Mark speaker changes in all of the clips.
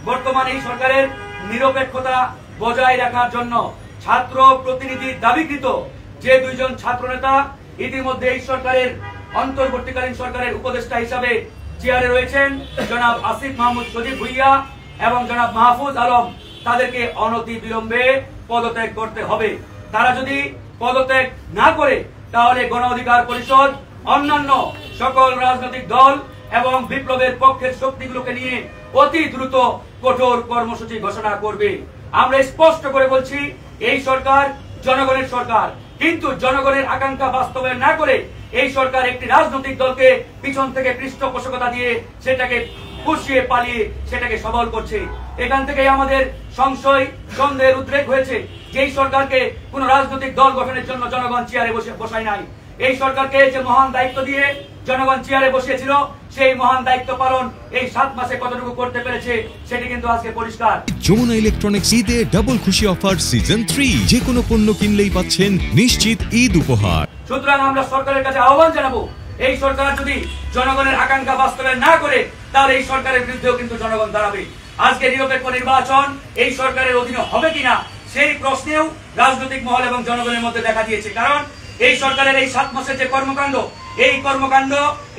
Speaker 1: বর্তমান এই সরকারের নিরপেক্ষতা বজায় রাখার জন্য ছাত্র প্রতিনিধি দাবিকৃত যে দুইজন ছাত্র নেতা ইতিমধ্যে এই সরকারের অন্তর্বর্তীকালীন সরকারের উপদেষ্টা হিসাবে চেয়ারে রয়েছেন, জনাব আসিফ মাহমুদ সজীব ভুইয়া এবং জনাব মাহফুজ আলম, তাদেরকে অনতি বিলম্বে পদত্যাগ করতে হবে। তারা যদি পদত্যাগ না করে তাহলে গণ অধিকার পরিষদ অন্যান্য সকল রাজনৈতিক দল এবং বিপ্লবের পক্ষের শক্তিগুলোকে নিয়ে অতি দ্রুত কঠোর কর্মসূচি ঘোষণা করবে। আমরা স্পষ্ট করে বলছি, এই সরকার জনগণের সরকার, কিন্তু জনগণের আকাঙ্ক্ষা বাস্তবায়ন না করে এই সরকার একটি রাজনৈতিক দলকে পিছন থেকে পৃষ্ঠপোষকতা দিয়ে সেটাকে পুষিয়ে পালিয়ে সেটাকে সবল করছে। এখান থেকে আমাদের সংশয় সন্দেহের উদ্রেক হয়েছে যে এই সরকারকে কোন রাজনৈতিক দল গঠনের জন্য জনগণ চেয়ারে বসায় নাই। এই সরকারকে যে মহান দায়িত্ব দিয়ে জনগণ চেয়ারে বসিয়েছিল, সেই মহান দায়িত্ব পালন এই 7 মাসে কতটুকু করতে পেরেছে সেটি কিন্তু আজকে পরিষ্কার।
Speaker 2: যমুনা ইলেকট্রনিক্স ঈদে ডাবল খুশি অফার সিজন 3, যে কোনো পণ্য কিনলেই পাচ্ছেন নিশ্চিত ঈদ উপহার।
Speaker 1: সুতরাং আমরা সরকারের কাছে আহ্বান জানাবো, এই সরকার যদি জনগণের আকাঙ্ক্ষা বাস্তবায়ন না করে তাহলে এই সরকারের বিরুদ্ধেও কিন্তু জনগণ দাঁড়াবে। আজকে নিরপেক্ষ নির্বাচন এই সরকারের অধীনে হবে কিনা সেই প্রশ্নেও রাজনৈতিক মহল এবং জনগণের মধ্যে দেখা দিয়েছে। কারণ এই সরকারের এই 7 মাসের যে কর্মকাণ্ড, এই কর্মকাণ্ড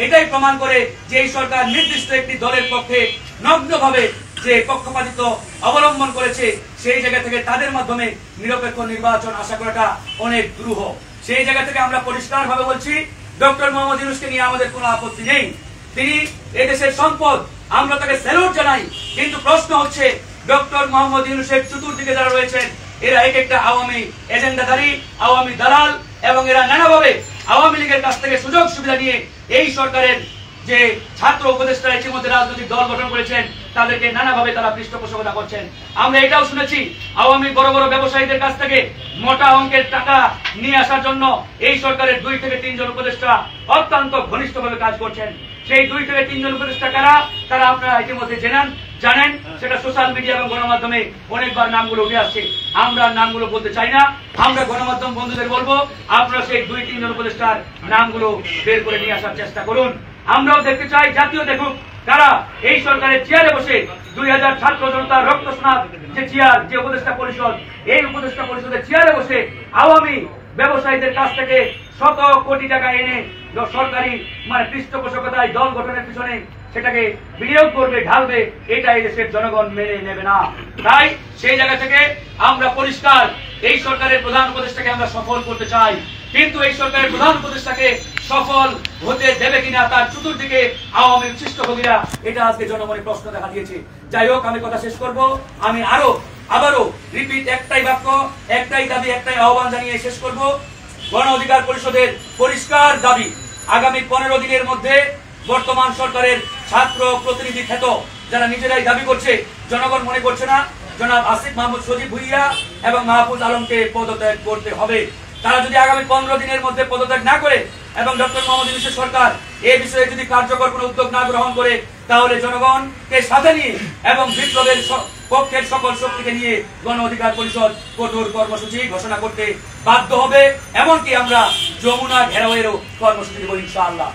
Speaker 1: এটাই প্রমাণ করে যে এই সরকার নির্দিষ্ট একটি দলের পক্ষে নগ্নভাবে যে পক্ষপাতিত্ব অবলম্বন করেছে, সেই জায়গা থেকে তাদের মাধ্যমে নিরপেক্ষ নির্বাচন আশা করাটা অনেক দুরূহ। সেই জায়গা থেকে আমরা পরিষ্কার ভাবে বলছি, ডক্টর মোহাম্মদ ইউনূসকে নিয়ে আমাদের কোনো আপত্তি নেই, তিনি এদেশের সম্পদ, আমরা তাকে স্যালুট জানাই। কিন্তু প্রশ্ন হচ্ছে, ডক্টর মোহাম্মদ ইউনূসের চতুর্দিকে যারা রয়েছেন এরা এক একটা আওয়ামী এজেন্ডাধারী, আওয়ামী দালাল, এবং এরা নানাভাবে আওয়ামী লীগের কাছ থেকে সুযোগ সুবিধা নিয়ে এই সরকারের যে ছাত্র উপদেষ্টা ইতিমধ্যে রাজনৈতিক দল গঠন করেছেন তাদেরকে নানাভাবে তারা পৃষ্ঠপোষকতা করছেন। আমরা এটাও শুনেছি আওয়ামী বড় বড় ব্যবসায়ীদের কাছ থেকে মোটা অঙ্কের টাকা নিয়ে আসার জন্য এই সরকারের 2 থেকে 3 জন উপদেষ্টা অত্যন্ত ঘনিষ্ঠভাবে কাজ করছেন। সেই 2 থেকে 3 জন উপদেষ্টা কারা, তারা আপনারা ইতিমধ্যে জানেন, সেটা সোশ্যাল মিডিয়া এবং গণমাধ্যমে অনেকবার নামগুলো উঠে আসছে। আমরা নামগুলো বলতে চাই না, আমরা গণমাধ্যম বন্ধুদের বলবো আপনারা সেই 2-3 জন উপদেষ্টার নামগুলো বের করে নিয়ে আসার চেষ্টা করুন। আমরাও দেখতে চাই, জাতীয় দেখুক কারা এই সরকারের চেয়ারে বসে 2000 ছাত্র জনতার রক্ত সোনার যে চেয়ার, যে উপদেষ্টা পরিষদ, এই উপদেষ্টা পরিষদের চেয়ারে বসে আওয়ামী ব্যবসায়ীদের কাছ থেকে শত কোটি টাকা এনে সরকারি পৃষ্ঠপোষকতায় দল গঠনের পিছনে সেটাকে বিনিয়োগ করবে, ঢালবে, এটা এই দেশের জনগণ মেনে নেবে না। তাই সেই জায়গা থেকে আমরা পরিষ্কার এই সরকারের প্রধান উপদেষ্টাকে আমরা সফল করতে চাই, কিন্তু এই সরকারের প্রধান উপদেষ্টাকে সফল হতে দেবে কিনা তার চতুর্দিকে আওয়ামী উচ্ছিষ্টভোগীরা, এটা আজকে জনগণের প্রশ্ন দেখা দিয়েছে। যাই হোক, আমি কথা শেষ করব। আমি আবারও রিপিট একটাই বাক্য, একটাই দাবি, একটাই আহ্বান জানিয়ে শেষ করব। গণ অধিকার পরিষদের পরিষ্কার দাবি, আগামী 15 দিনের মধ্যে বর্তমান সরকারের ছাত্র প্রতিনিধি খ্যাত যারা নিজেরাই দাবি করছে, জনগণ মনে করছে না, জনাব আসিফ মাহমুদ সজীব ভুইয়া এবং মাহফুজ আলমকে পদত্যাগ করতে হবে। তারা যদি আগামী 15 দিনের মধ্যে পদত্যাগ না করে এবং ডক্টর মোহাম্মদ ইউনূসের সরকার এই বিষয়ে যদি কার্যকর কোনো উদ্যোগ না গ্রহণ করে, তাহলে জনগণকে সাথে নিয়ে এবং বিপ্লবের পক্ষের সকল শক্তিকে নিয়ে গণ অধিকার পরিষদ কঠোর কর্মসূচি ঘোষণা করতে বাধ্য হবে। এমনকি আমরা যমুনা ঘেরাওয়েরও কর্মসূচি দেব ইনশাআল্লাহ।